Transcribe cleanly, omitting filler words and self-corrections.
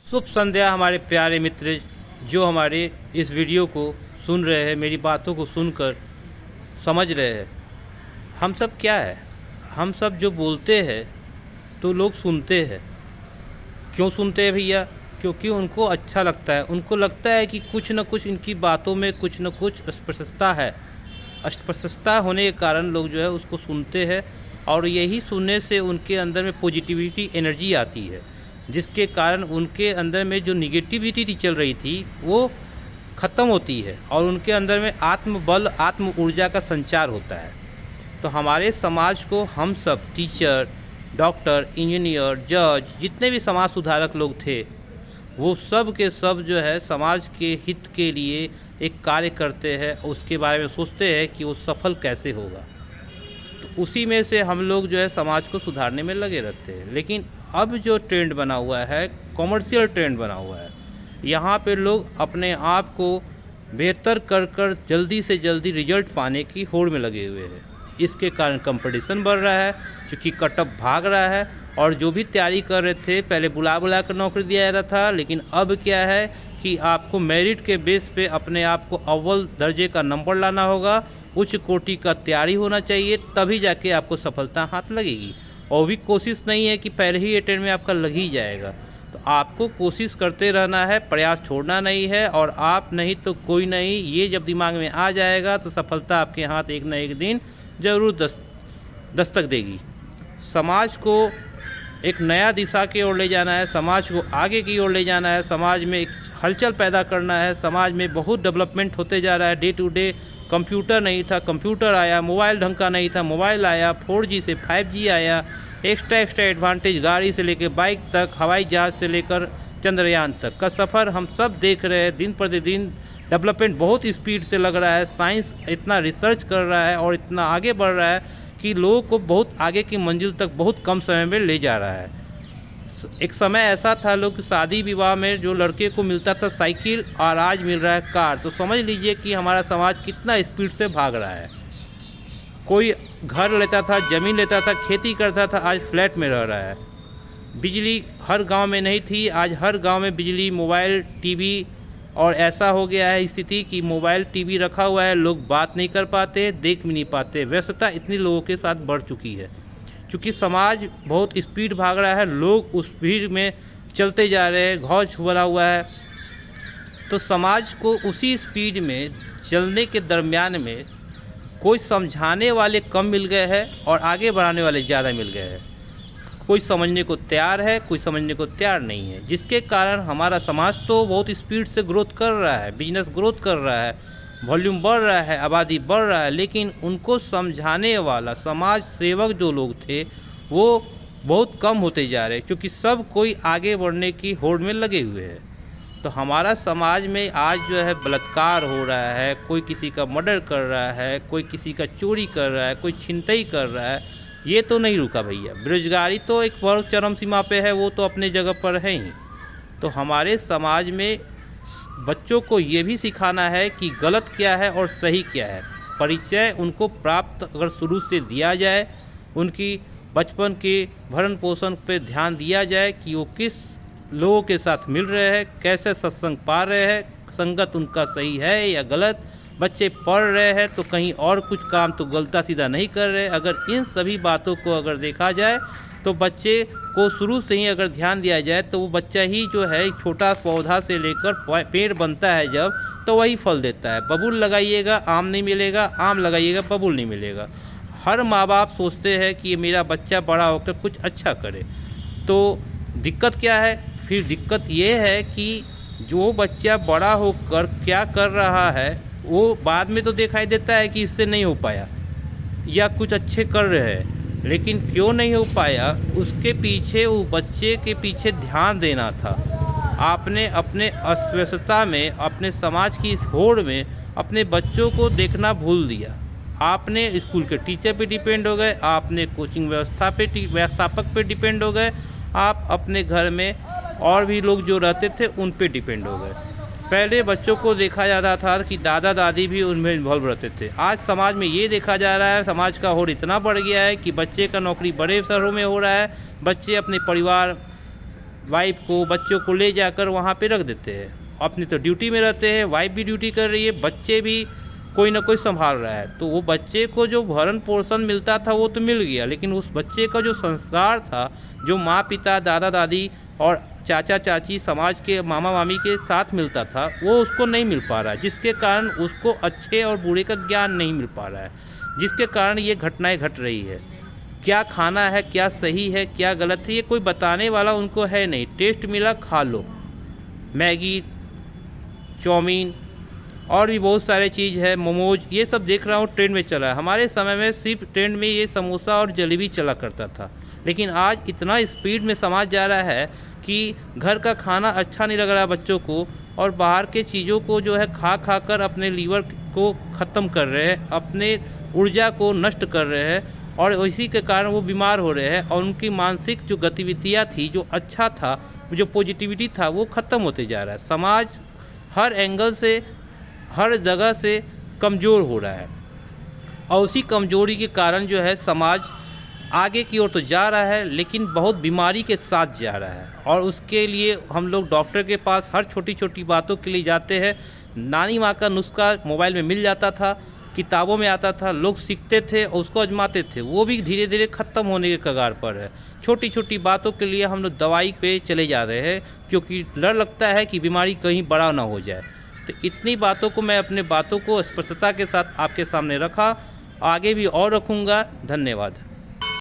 शुभ संध्या हमारे प्यारे मित्र जो हमारे इस वीडियो को सुन रहे हैं, मेरी बातों को सुनकर समझ रहे हैं। हम सब क्या है, हम सब जो बोलते हैं तो लोग सुनते हैं। क्यों सुनते हैं भैया? क्योंकि उनको अच्छा लगता है, उनको लगता है कि कुछ न कुछ इनकी बातों में कुछ न कुछ स्पष्टता है। अस्पष्टता होने के कारण लोग जो है उसको सुनते हैं और यही सुनने से उनके अंदर में पॉजिटिविटी एनर्जी आती है, जिसके कारण उनके अंदर में जो निगेटिविटी चल रही थी वो ख़त्म होती है और उनके अंदर में आत्मबल, आत्म ऊर्जा का संचार होता है। तो हमारे समाज को हम सब टीचर, डॉक्टर, इंजीनियर, जज, जितने भी समाज सुधारक लोग थे वो सब के सब जो है समाज के हित के लिए एक कार्य करते हैं, उसके बारे में सोचते हैं कि वो सफल कैसे होगा। तो उसी में से हम लोग जो है समाज को सुधारने में लगे रहते हैं। लेकिन अब जो ट्रेंड बना हुआ है, कॉमर्शियल ट्रेंड बना हुआ है, यहाँ पे लोग अपने आप को बेहतर कर जल्दी से जल्दी रिजल्ट पाने की होड़ में लगे हुए हैं। इसके कारण कंपटीशन बढ़ रहा है, क्योंकि कटअप भाग रहा है और जो भी तैयारी कर रहे थे पहले बुला कर नौकरी दिया जाता था, लेकिन अब क्या है कि आपको मेरिट के बेस पे अपने आप को अव्वल दर्जे का नंबर लाना होगा, उच्च कोटि का तैयारी होना चाहिए, तभी जाके आपको सफलता हाथ लगेगी। और भी कोशिश नहीं है कि पहले ही अटेम्प्ट में आपका लग ही जाएगा। तो आपको कोशिश करते रहना है, प्रयास छोड़ना नहीं है, और आप नहीं तो कोई नहीं, ये जब दिमाग में आ जाएगा तो सफलता आपके हाथ एक न एक दिन ज़रूर दस्तक देगी। समाज को एक नया दिशा की ओर ले जाना है, समाज को आगे की ओर ले जाना है, समाज में एक हलचल पैदा करना है। समाज में बहुत डेवलपमेंट होते जा रहा है, डे टू डे। कंप्यूटर नहीं था, कंप्यूटर आया, मोबाइल ढंग का नहीं था, मोबाइल आया, 4G से 5G आया, एक्स्ट्रा एडवांटेज गाड़ी से लेकर बाइक तक, हवाई जहाज़ से लेकर चंद्रयान तक का सफ़र हम सब देख रहे हैं। दिन प्रतिदिन डेवलपमेंट बहुत स्पीड से लग रहा है। साइंस इतना रिसर्च कर रहा है और इतना आगे बढ़ रहा है कि लोगों को बहुत आगे की मंजिल तक बहुत कम समय में ले जा रहा है। एक समय ऐसा था लोग शादी विवाह में जो लड़के को मिलता था साइकिल, और आज मिल रहा है कार। तो समझ लीजिए कि हमारा समाज कितना स्पीड से भाग रहा है। कोई घर लेता था, ज़मीन लेता था, खेती करता था, आज फ्लैट में रह रहा है। बिजली हर गांव में नहीं थी, आज हर गांव में बिजली, मोबाइल, टीवी, और ऐसा हो गया है स्थिति कि मोबाइल टीवी रखा हुआ है, लोग बात नहीं कर पाते, देख भी नहीं पाते। व्यस्तता इतनी लोगों के साथ बढ़ चुकी है, क्योंकि समाज बहुत स्पीड भाग रहा है, लोग उस भीड़ में चलते जा रहे हैं, घौच बना हुआ है। तो समाज को उसी स्पीड में चलने के दरमियान में कोई समझाने वाले कम मिल गए हैं और आगे बढ़ाने वाले ज़्यादा मिल गए हैं। कोई समझने को तैयार है, कोई समझने को तैयार नहीं है, जिसके कारण हमारा समाज तो बहुत स्पीड से ग्रोथ कर रहा है, बिजनेस ग्रोथ कर रहा है, वॉल्यूम बढ़ रहा है, आबादी बढ़ रहा है, लेकिन उनको समझाने वाला समाज सेवक जो लोग थे वो बहुत कम होते जा रहे हैं, क्योंकि सब कोई आगे बढ़ने की होड़ में लगे हुए हैं। तो हमारा समाज में आज जो है बलात्कार हो रहा है, कोई किसी का मर्डर कर रहा है, कोई किसी का चोरी कर रहा है, कोई छिनतई कर रहा है। ये तो नहीं रुका भैया। बेरोजगारी तो एक बहुत चरम सीमा पे है, वो तो अपने जगह पर है ही। तो हमारे समाज में बच्चों को ये भी सिखाना है कि गलत क्या है और सही क्या है। परिचय उनको प्राप्त अगर शुरू से दिया जाए, उनकी बचपन के भरण पोषण पे ध्यान दिया जाए कि वो किस लोगों के साथ मिल रहे हैं, कैसे सत्संग पा रहे हैं, संगत उनका सही है या गलत, बच्चे पढ़ रहे हैं तो कहीं और कुछ काम तो गलता सीधा नहीं कर रहे। अगर इन सभी बातों को अगर देखा जाए तो बच्चे को शुरू से ही अगर ध्यान दिया जाए तो वो बच्चा ही जो है छोटा पौधा से लेकर पेड़ बनता है जब, तो वही फल देता है। बबूल लगाइएगा आम नहीं मिलेगा, आम लगाइएगा बबूल नहीं मिलेगा। हर माँ बाप सोचते हैं कि ये मेरा बच्चा बड़ा होकर कुछ अच्छा करे। तो दिक्कत क्या है? फिर दिक्कत ये है कि जो बच्चा बड़ा होकर क्या कर रहा है वो बाद में तो दिखाई देता है कि इससे नहीं हो पाया या कुछ अच्छे कर रहे हैं, लेकिन क्यों नहीं हो पाया उसके पीछे, वो बच्चे के पीछे ध्यान देना था। आपने अपने अस्वस्थता में, अपने समाज की इस होड़ में अपने बच्चों को देखना भूल दिया। आपने स्कूल के टीचर पे डिपेंड हो गए, आपने कोचिंग व्यवस्थापक पे डिपेंड हो गए, आप अपने घर में और भी लोग जो रहते थे उन पे डिपेंड हो गए। पहले बच्चों को देखा जाता था कि दादा दादी भी उनमें इन्वॉल्व रहते थे। आज समाज में ये देखा जा रहा है, समाज का होड़ इतना बढ़ गया है कि बच्चे का नौकरी बड़े शहरों में हो रहा है, बच्चे अपने परिवार वाइफ को, बच्चों को ले जाकर वहाँ पे रख देते हैं। अपनी तो ड्यूटी में रहते हैं, वाइफ भी ड्यूटी कर रही है, बच्चे भी कोई ना कोई संभाल रहा है। तो वो बच्चे को जो भरण पोषण मिलता था वो तो मिल गया, लेकिन उस बच्चे का जो संस्कार था, जो माँ पिता, दादा दादी और चाचा चाची, समाज के मामा मामी के साथ मिलता था, वो उसको नहीं मिल पा रहा है, जिसके कारण उसको अच्छे और बुरे का ज्ञान नहीं मिल पा रहा है, जिसके कारण ये घटनाएं घट रही है। क्या खाना है, क्या सही है, क्या गलत है, ये कोई बताने वाला उनको है नहीं। टेस्ट मिला, खा लो। मैगी, चाउमीन और भी बहुत सारे चीज़ है, मोमोज, ये सब देख रहा हूँ ट्रेंड में चला है। हमारे समय में सिर्फ ट्रेंड में ये समोसा और जलेबी चला करता था, लेकिन आज इतना स्पीड में समाज जा रहा है कि घर का खाना अच्छा नहीं लग रहा है बच्चों को, और बाहर के चीज़ों को जो है खा खा कर अपने लीवर को ख़त्म कर रहे हैं, अपने ऊर्जा को नष्ट कर रहे हैं, और इसी के कारण वो बीमार हो रहे हैं। और उनकी मानसिक जो गतिविधियाँ थी, जो अच्छा था, जो पॉजिटिविटी था, वो ख़त्म होते जा रहा है। समाज हर एंगल से, हर जगह से कमज़ोर हो रहा है, और उसी कमज़ोरी के कारण जो है समाज आगे की ओर तो जा रहा है, लेकिन बहुत बीमारी के साथ जा रहा है। और उसके लिए हम लोग डॉक्टर के पास हर छोटी छोटी बातों के लिए जाते हैं। नानी माँ का नुस्खा मोबाइल में मिल जाता था, किताबों में आता था, लोग सीखते थे और उसको आजमाते थे, वो भी धीरे धीरे ख़त्म होने के कगार पर है। छोटी छोटी बातों के लिए हम लोग दवाई पे चले जा रहे हैं, क्योंकि डर लगता है कि बीमारी कहीं बड़ा ना हो जाए। तो इतनी बातों को मैं अपने बातों को स्पष्टता के साथ आपके सामने रखा, आगे भी और रखूँगा। धन्यवाद।